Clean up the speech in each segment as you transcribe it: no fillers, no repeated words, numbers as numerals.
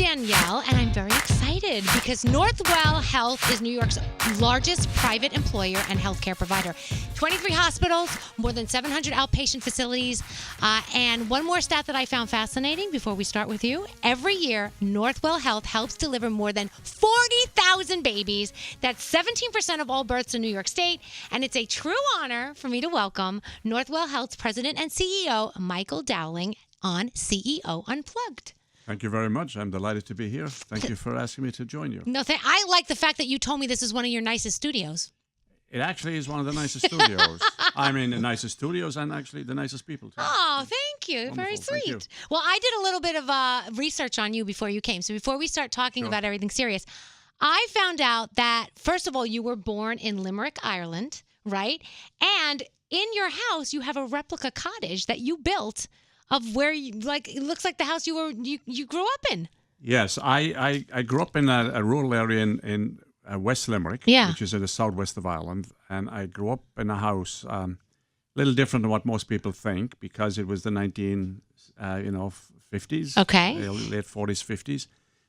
Danielle, and I'm very excited because Northwell Health is New York's largest private employer and healthcare provider. 23 hospitals, more than 700 outpatient facilities, and one more stat that I found fascinating before we start with you. Every year, Northwell Health helps deliver more than 40,000 babies. That's 17% of all births in New York State, and it's a true honor for me to welcome Northwell Health's president and CEO, Michael Dowling, on CEO Unplugged. Thank you very much. I'm delighted to be here. Thank you for asking me to join you. No, I like the fact that you told me this is one of your nicest studios. It actually is one of the nicest studios. I mean, the nicest studios and actually the nicest people, too. Oh, thank you. Wonderful. Very sweet. Thank you. Well, I did a little bit of research on you before you came. So before we start talking about everything serious, I found out that, first of all, you were born in Limerick, Ireland, right? And in your house, you have a replica cottage that you built of where you, like, it looks like the house you grew up in. Yes, I grew up in a rural area in West Limerick, which is in the southwest of Ireland, and I grew up in a house a little different than what most people think because it was the 50s, late 40s, 50s,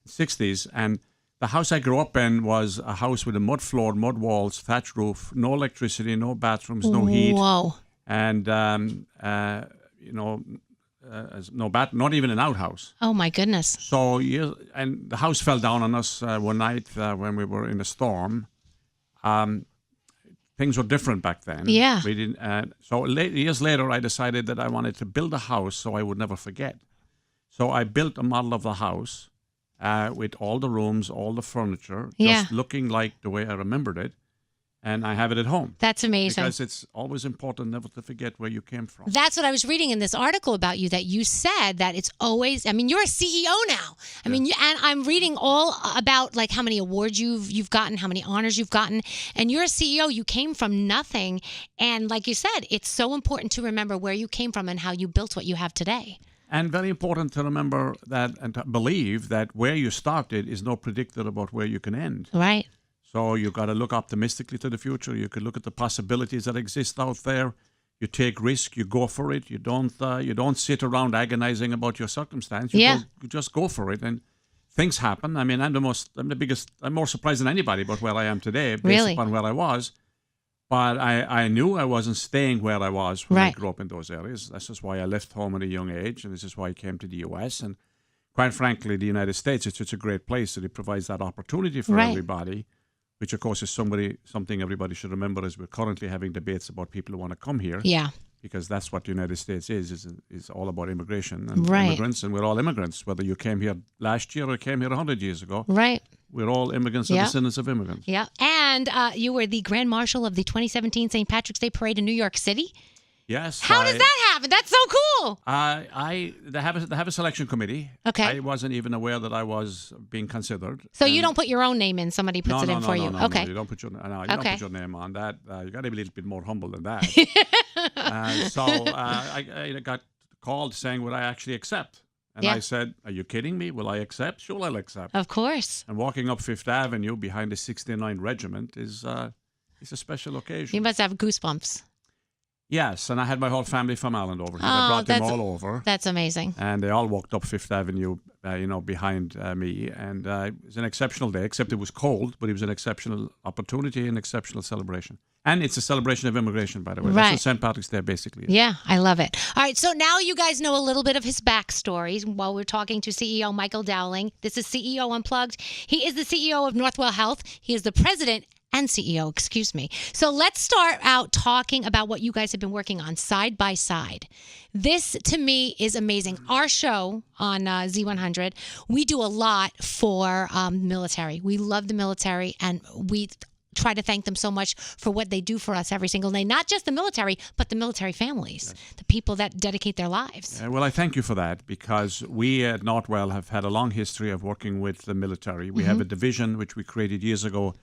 60s, and the house I grew up in was a house with a mud floor, mud walls, thatch roof, no electricity, no bathrooms, no heat. Whoa! And not even an outhouse. Oh my goodness! So and the house fell down on us one night when we were in a storm. Things were different back then. Yeah. We didn't. So years later, I decided that I wanted to build a house so I would never forget. So I built a model of the house with all the rooms, all the furniture, just looking like the way I remembered it. And I have it at home. That's amazing. Because it's always important never to forget where you came from. That's what I was reading in this article about you, that you said that it's always, I mean, you're a CEO now. I mean, and I'm reading all about like how many awards you've gotten, how many honors you've gotten. And you're a CEO. You came from nothing. And like you said, it's so important to remember where you came from and how you built what you have today. And very important to remember that and to believe that where you started is no predictor about where you can end. Right. So you got to look optimistically to the future. You could look at the possibilities that exist out there. You take risk. You go for it. You don't sit around agonizing about your circumstance. You just go for it, and things happen. I mean, I'm more surprised than anybody about where I am today, based upon where I was. But I knew I wasn't staying where I was when I grew up in those areas. This is why I left home at a young age, and this is why I came to the U.S. And quite frankly, the United States, it's such a great place that it provides that opportunity for everybody. Which, of course, is something everybody should remember as we're currently having debates about people who want to come here. Yeah. Because that's what the United States is all about immigration and immigrants, and we're all immigrants, whether you came here last year or came here 100 years ago. Right. We're all immigrants and descendants of immigrants. Yeah. And you were the Grand Marshal of the 2017 St. Patrick's Day Parade in New York City. Yes. How does that happen? That's so cool. They have a selection committee. Okay. I wasn't even aware that I was being considered. So you don't put your own name in; somebody puts it in for you. Okay. No, you don't put your name on that. You got to be a little bit more humble than that. So I got called saying, "Would I actually accept?" And I said, "Are you kidding me? Will I accept? Sure, I'll accept." Of course. And walking up Fifth Avenue behind the 69th Regiment is a special occasion. You must have goosebumps. Yes, and I had my whole family from Ireland over here. I brought them all over. That's amazing. And they all walked up Fifth Avenue, behind me. And it was an exceptional day, except it was cold, but it was an exceptional opportunity, an exceptional celebration. And it's a celebration of immigration, by the way. That's what St. Patrick's Day basically is. Yeah, I love it. All right, so now you guys know a little bit of his backstory while we're talking to CEO Michael Dowling. This is CEO Unplugged. He is the CEO of Northwell Health. He is the president and CEO, excuse me. So let's start out talking about what you guys have been working on side by side. This, to me, is amazing. Our show on Z100, we do a lot for military. We love the military, and we try to thank them so much for what they do for us every single day. Not just the military, but the military families, the people that dedicate their lives. Well, I thank you for that, because we at Northwell have had a long history of working with the military. We have a division which we created years ago,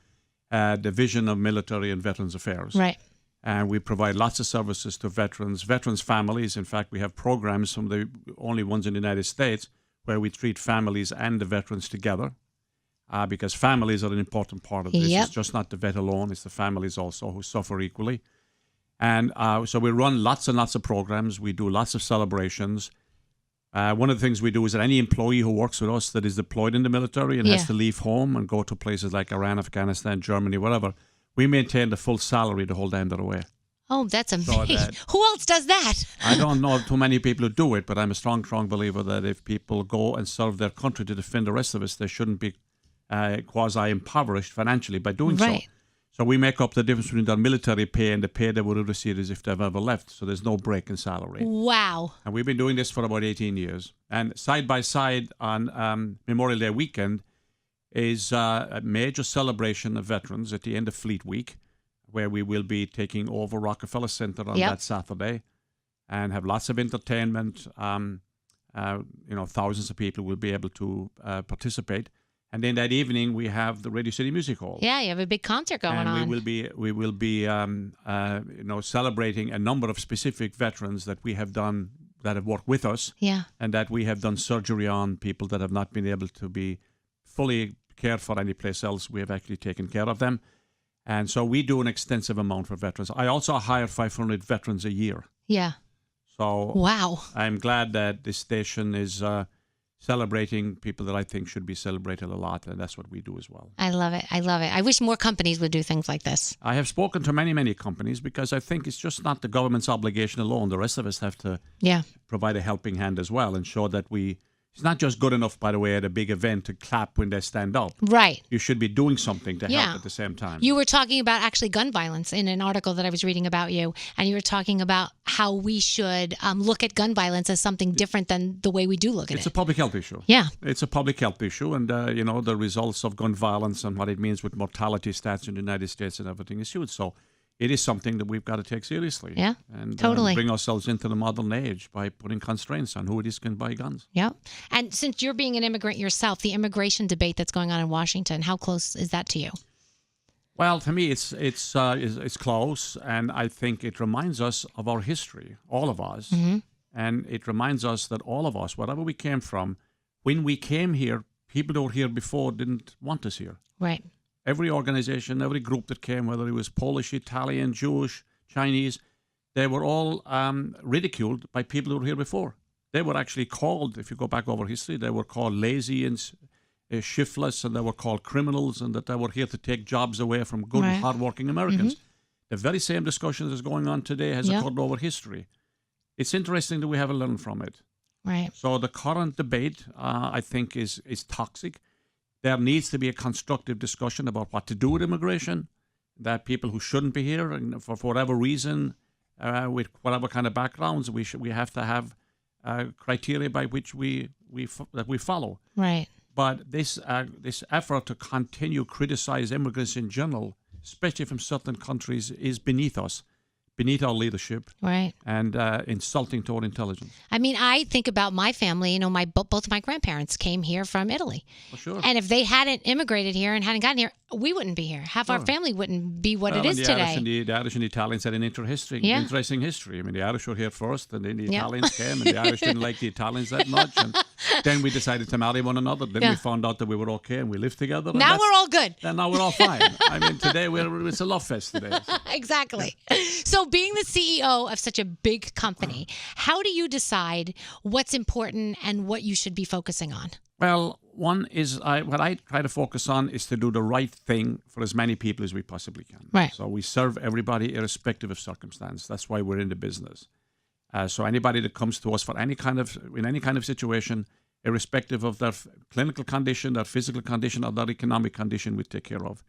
Division of Military and Veterans Affairs. Right. And we provide lots of services to veterans families. In fact, we have programs, some of the only ones in the United States, where we treat families and the veterans together, because families are an important part of this. It's just not the vet alone, it's the families also who suffer equally. And so we run lots and lots of programs. We do lots of celebrations. One of the things we do is that any employee who works with us that is deployed in the military and has to leave home and go to places like Iran, Afghanistan, Germany, whatever, we maintain the full salary the whole time they're away. Oh, that's amazing. Who else does that? I don't know too many people who do it, but I'm a strong believer that if people go and serve their country to defend the rest of us, they shouldn't be quasi-impoverished financially by doing so. So we make up the difference between their military pay and the pay they would have received as if they've ever left. So there's no break in salary. Wow. And we've been doing this for about 18 years. And side by side on Memorial Day weekend is a major celebration of veterans at the end of Fleet Week, where we will be taking over Rockefeller Center on that Saturday and have lots of entertainment. Thousands of people will be able to participate. And then that evening we have the Radio City Music Hall. Yeah, you have a big concert going on. And we will be celebrating a number of specific veterans that we have done that have worked with us. Yeah. And that we have done surgery on, people that have not been able to be fully cared for anyplace else. We have actually taken care of them. And so we do an extensive amount for veterans. I also hire 500 veterans a year. Yeah. So wow. I'm glad that this station is celebrating people that I think should be celebrated a lot, and that's what we do as well. I love it. I love it. I wish more companies would do things like this. I have spoken to many, many companies because I think it's just not the government's obligation alone. The rest of us have to provide a helping hand as well and show that it's not just good enough, by the way, at a big event to clap when they stand up. Right. You should be doing something to help at the same time. You were talking about actually gun violence in an article that I was reading about you, and you were talking about how we should look at gun violence as something different than the way we do look at it. It's a public health issue. Yeah. It's a public health issue, and, the results of gun violence and what it means with mortality stats in the United States and everything is huge. So it is something that we've got to take seriously. Yeah, and totally. Bring ourselves into the modern age by putting constraints on who it is can buy guns. Yeah. And since you're being an immigrant yourself, the immigration debate that's going on in Washington, how close is that to you? Well, to me, it's close, and I think it reminds us of our history, all of us. Mm-hmm. And it reminds us that all of us, wherever we came from, when we came here, people that were here before didn't want us here. Right. Every organization, every group that came, whether it was Polish, Italian, Jewish, Chinese, they were all ridiculed by people who were here before. They were actually called, if you go back over history, they were called lazy and shiftless, and they were called criminals, and that they were here to take jobs away from good, hardworking Americans. Mm-hmm. The very same discussion that's going on today has occurred over history. It's interesting that we haven't learned from it. Right. So the current debate, I think, is toxic. There needs to be a constructive discussion about what to do with immigration, that people who shouldn't be here, and for whatever reason, with whatever kind of backgrounds, we have to have criteria by which we follow. Right. But this effort to continue criticize immigrants in general, especially from certain countries, is beneath us, beneath our leadership, right, and insulting to our intelligence. I mean, I think about my family. Both my grandparents came here from Italy. For sure. And if they hadn't immigrated here and hadn't gotten here, we wouldn't be here. Half our family wouldn't be what it is today. The Irish and the Italians had an interesting history. I mean, the Irish were here first, and then the Italians came, and the Irish didn't like the Italians that much. And then we decided to marry one another. Then we found out that we were okay, and we lived together. Now we're all good. And now we're all fine. I mean, today it's a love fest today. So. Exactly. So being the CEO of such a big company, how do you decide what's important and what you should be focusing on? Well, one is what I try to focus on is to do the right thing for as many people as we possibly can. Right. So we serve everybody irrespective of circumstance. That's why we're in the business. So anybody that comes to us in any kind of situation, irrespective of their clinical condition, their physical condition, or their economic condition, we take care of.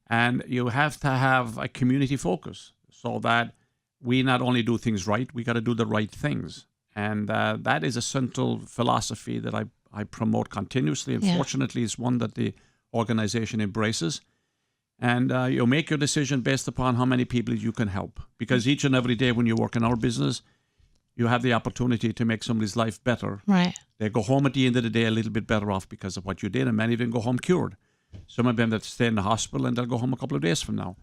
And you have to have a community focus so that we not only do things right, we got to do the right things. And that is a central philosophy that I promote continuously. And fortunately, it's one that the organization embraces. And you make your decision based upon how many people you can help. Because each and every day when you work in our business, you have the opportunity to make somebody's life better. Right. They go home at the end of the day a little bit better off because of what you did, and many of them go home cured. Some of them that stay in the hospital and they'll go home a couple of days from now.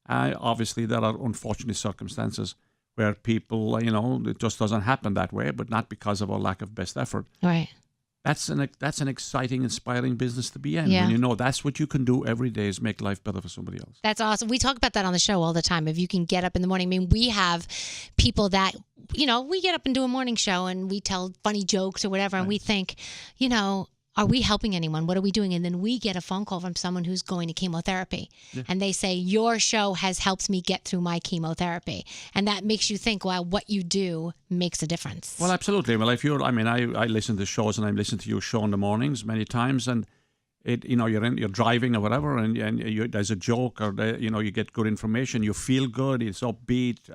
Obviously, there are unfortunate circumstances where people, it just doesn't happen that way, but not because of our lack of best effort. Right. that's an exciting, inspiring business to be in. Yeah. And you know that's what you can do every day is make life better for somebody else. That's awesome. We talk about that on the show all the time. If you can get up in the morning, I mean, we have people that, we get up and do a morning show and we tell funny jokes or whatever, and we think, are we helping anyone? What are we doing? And then we get a phone call from someone who's going to chemotherapy. Yeah. And they say, your show has helped me get through my chemotherapy. And that makes you think, wow, what you do makes a difference. Well, absolutely. Well, I listen to shows and I listen to your show in the mornings many times, and you're driving or whatever, and there's a joke or you get good information, you feel good, it's upbeat,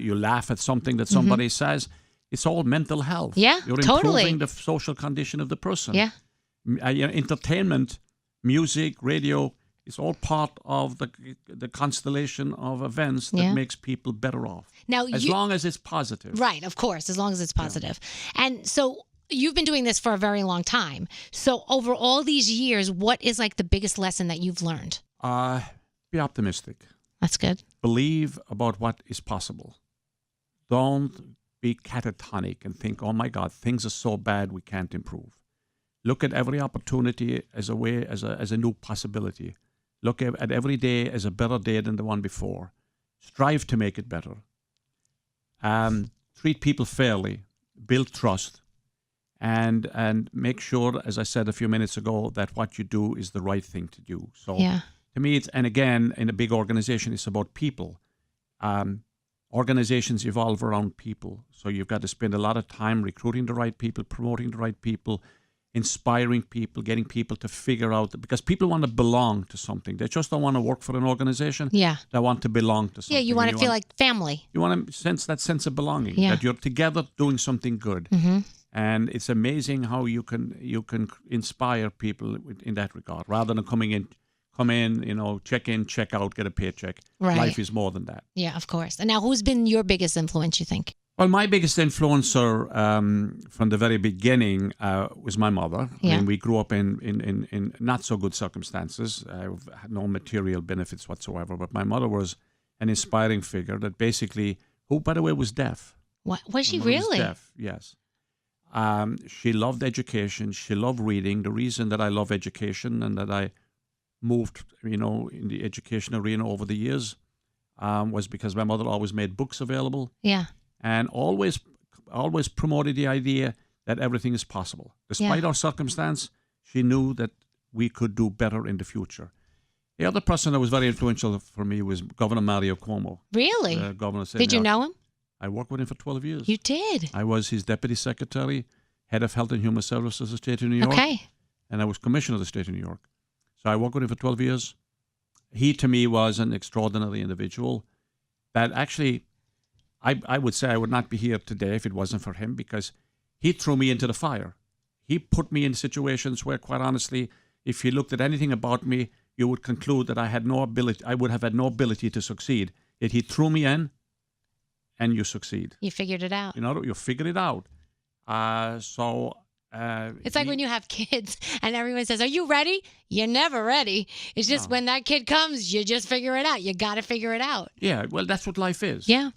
you laugh at something that somebody says. It's all mental health. Yeah, you're totally. improving the social condition of the person. Yeah. Entertainment, music, radio, it's all part of the constellation of events that makes people better off. Now, as long as it's positive. Right, of course, as long as it's positive. Yeah. And so you've been doing this for a very long time. So over all these years, what is like the biggest lesson that you've learned? Be optimistic. That's good. Believe about what is possible. Don't be catatonic and think, oh my God, things are so bad we can't improve. Look at every opportunity as a new possibility. Look at every day as a better day than the one before. Strive to make it better. Treat people fairly. Build trust. And make sure, as I said a few minutes ago, that what you do is the right thing to do. So to me, and again, in a big organization, it's about people. Organizations evolve around people. So you've got to spend a lot of time recruiting the right people, promoting the right people, inspiring people, getting people to figure out, because people want to belong to something. They just don't want to work for an organization. Yeah. They want to belong to something. Yeah, you want to feel like family. You want to sense that sense of belonging, that you're together doing something good. Mm-hmm. And it's amazing how you can inspire people in that regard, rather than come in, check in, check out, get a paycheck. Right. Life is more than that. Yeah, of course. And now, who's been your biggest influence, you think? Well, my biggest influencer from the very beginning was my mother. Yeah. I mean, we grew up in not so good circumstances. I had no material benefits whatsoever. But my mother was an inspiring figure that basically, who, by the way, was deaf. What? Was she really? Was deaf, yes. She loved education. She loved reading. The reason that I love education and that I moved, in the education arena over the years was because my mother always made books available. Yeah. And always promoted the idea that everything is possible. Despite our circumstance, she knew that we could do better in the future. The other person that was very influential for me was Governor Mario Cuomo. Really? Governor Did you know him? I worked with him for 12 years. You did? I was his deputy secretary, head of health and human services of the state of New York. Okay. And I was commissioner of the state of New York. So I worked with him for 12 years. He, to me, was an extraordinary individual that actually... I would say I would not be here today if it wasn't for him, because he threw me into the fire. He put me in situations where, quite honestly, if you looked at anything about me, you would conclude that I would have had no ability to succeed. Yet he threw me in, and you succeed. You figured it out. You figured it out. It's like when you have kids and everyone says, are you ready? You're never ready. It's just when that kid comes, you just figure it out. You got to figure it out. Yeah, well, that's what life is. Yeah.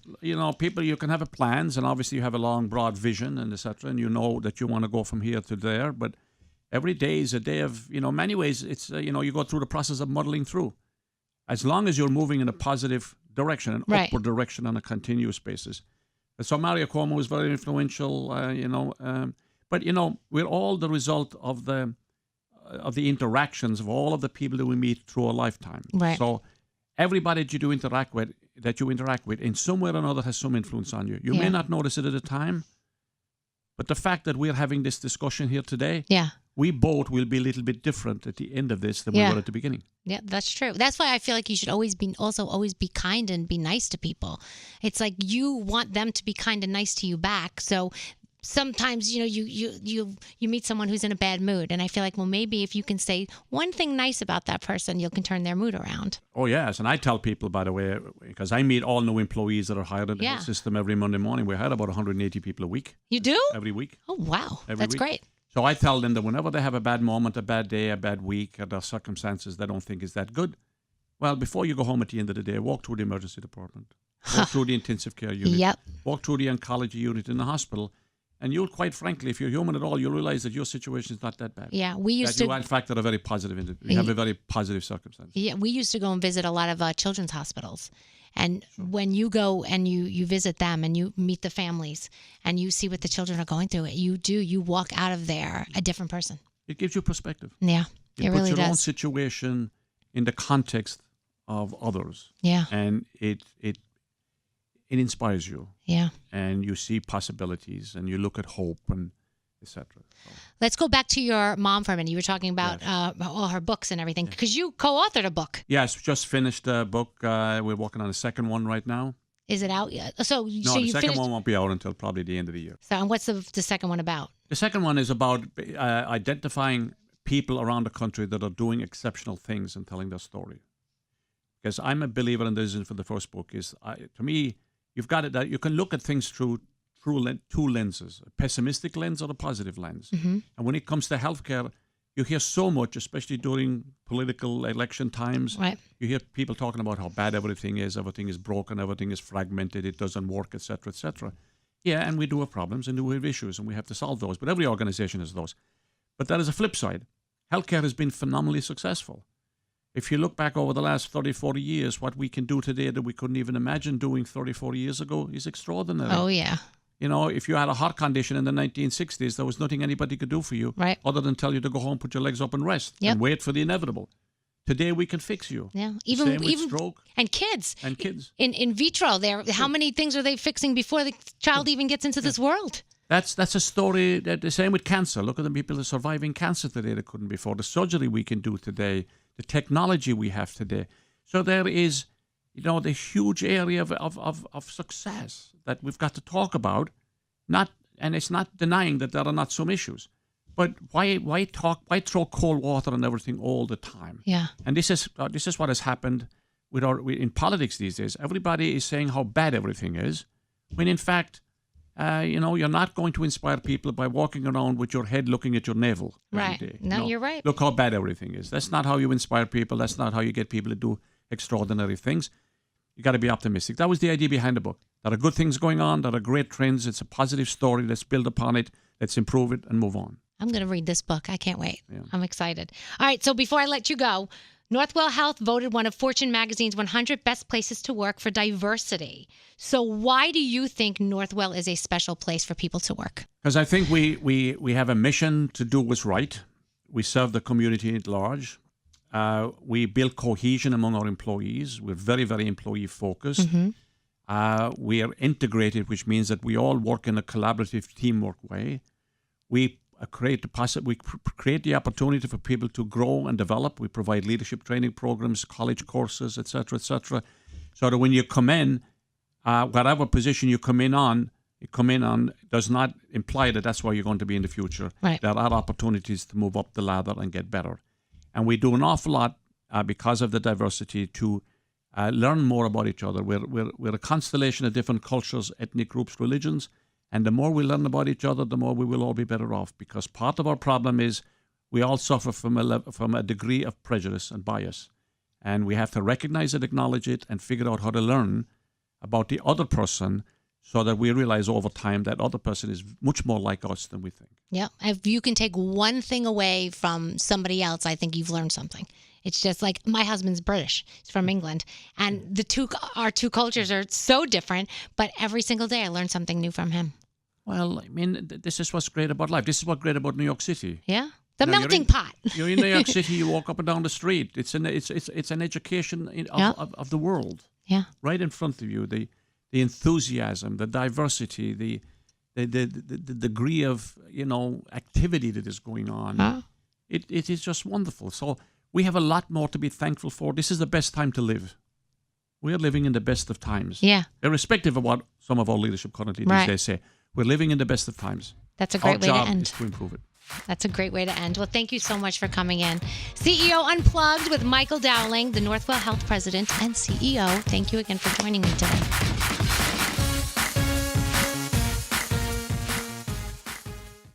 People, you can have plans, and obviously you have a long, broad vision and et cetera, and you know that you want to go from here to there. But every day is a day of, many ways, it's, you go through the process of muddling through. As long as you're moving in a positive direction, an upward direction on a continuous basis. And so Mario Cuomo was very influential, But, we're all the result of the interactions of all of the people that we meet through a lifetime. Right. So everybody that you interact with in some way or another has some influence on you. You may not notice it at the time, but the fact that we're having this discussion here today, we both will be a little bit different at the end of this than we were at the beginning. Yeah, that's true. That's why I feel like you should always be kind and be nice to people. It's like you want them to be kind and nice to you back. So sometimes, you meet someone who's in a bad mood, and I feel like, well, maybe if you can say one thing nice about that person, you can turn their mood around. Oh, yes. And I tell people, by the way, because I meet all new employees that are hired in the system every Monday morning. We hire about 180 people a week. You do? Every week. Oh, wow. That's great. So I tell them that whenever they have a bad moment, a bad day, a bad week, or their circumstances they don't think is that good, well, before you go home at the end of the day, walk through the emergency department, walk through the intensive care unit, walk through the oncology unit in the hospital, And you'll, quite frankly, if you're human at all, you'll realize that your situation is not that bad. Yeah, we used that to. You, in fact, are a very positive. You have a very positive circumstance. Yeah, we used to go and visit a lot of children's hospitals. And when you go and you visit them and you meet the families and you see what the children are going through, you walk out of there a different person. It gives you perspective. Yeah, it really does. It puts your own situation in the context of others. Yeah. And it inspires you. Yeah. And you see possibilities and you look at hope and etc. So. Let's go back to your mom for a minute. You were talking about all her books and everything because you co-authored a book. Yes, just finished a book. We're working on a second one right now. Is it out yet? So the second one won't be out until probably the end of the year. So, and what's the second one about? The second one is about identifying people around the country that are doing exceptional things and telling their story. Because I'm a believer, and this is for the first book, to me, you've got it that you can look at things through two lenses, a pessimistic lens or a positive lens. Mm-hmm. And when it comes to healthcare, you hear so much, especially during political election times. Right. You hear people talking about how bad everything is broken, everything is fragmented, it doesn't work, etc., etc. Yeah, and we do have problems and we have issues and we have to solve those. But every organization has those. But that is a flip side. Healthcare has been phenomenally successful. If you look back over the last 30, 40 years, what we can do today that we couldn't even imagine doing 30, 40 years ago is extraordinary. Oh, yeah. You know, if you had a heart condition in the 1960s, there was nothing anybody could do for you other than tell you to go home, put your legs up and rest and wait for the inevitable. Today we can fix you. Yeah, even stroke and kids. In vitro, how many things are they fixing before the child even gets into this world? That's a story. The same with cancer. Look at the people that are surviving cancer today that couldn't before. The surgery we can do today, the technology we have today. So there is, the huge area of success that we've got to talk about. And it's not denying that there are not some issues. But why throw cold water on everything all the time? Yeah. And this is what has happened in politics these days. Everybody is saying how bad everything is, when in fact, you're not going to inspire people by walking around with your head looking at your navel every day. No, you're right. Look how bad everything is. That's not how you inspire people. That's not how you get people to do extraordinary things. You got to be optimistic. That was the idea behind the book. There are good things going on. There are great trends. It's a positive story. Let's build upon it. Let's improve it and move on. I'm going to read this book. I can't wait. Yeah. I'm excited. All right. So before I let you go, Northwell Health voted one of Fortune magazine's 100 best places to work for diversity. So why do you think Northwell is a special place for people to work? Because I think we have a mission to do what's right. We serve the community at large. We build cohesion among our employees. We're very, very employee focused. Mm-hmm. We are integrated, which means that we all work in a collaborative teamwork way. We create the opportunity for people to grow and develop. We provide leadership training programs, college courses, etc., so that when you come in, whatever position you come in on does not imply that that's where you're going to be in the future. Right. There are opportunities to move up the ladder and get better. And we do an awful lot because of the diversity to learn more about each other. We're a constellation of different cultures, ethnic groups, religions. And the more we learn about each other, the more we will all be better off. Because part of our problem is we all suffer from a degree of prejudice and bias. And we have to recognize it, acknowledge it, and figure out how to learn about the other person so that we realize over time that other person is much more like us than we think. Yeah. If you can take one thing away from somebody else, I think you've learned something. It's just like my husband's British. He's from England. And our two cultures are so different. But every single day I learn something new from him. Well, I mean, this is what's great about life. This is what's great about New York City. Yeah. The melting pot. You're in New York City, you walk up and down the street. It's an education of the world. Yeah. Right in front of you. The enthusiasm, the diversity, the degree of, activity that is going on. Huh? It is just wonderful. So we have a lot more to be thankful for. This is the best time to live. We are living in the best of times. Yeah. Irrespective of what some of our leadership currently these days say. We're living in the best of times. That's a great way to end. Our job is to improve it. That's a great way to end. Well, thank you so much for coming in. CEO Unplugged with Michael Dowling, the Northwell Health President and CEO. Thank you again for joining me today.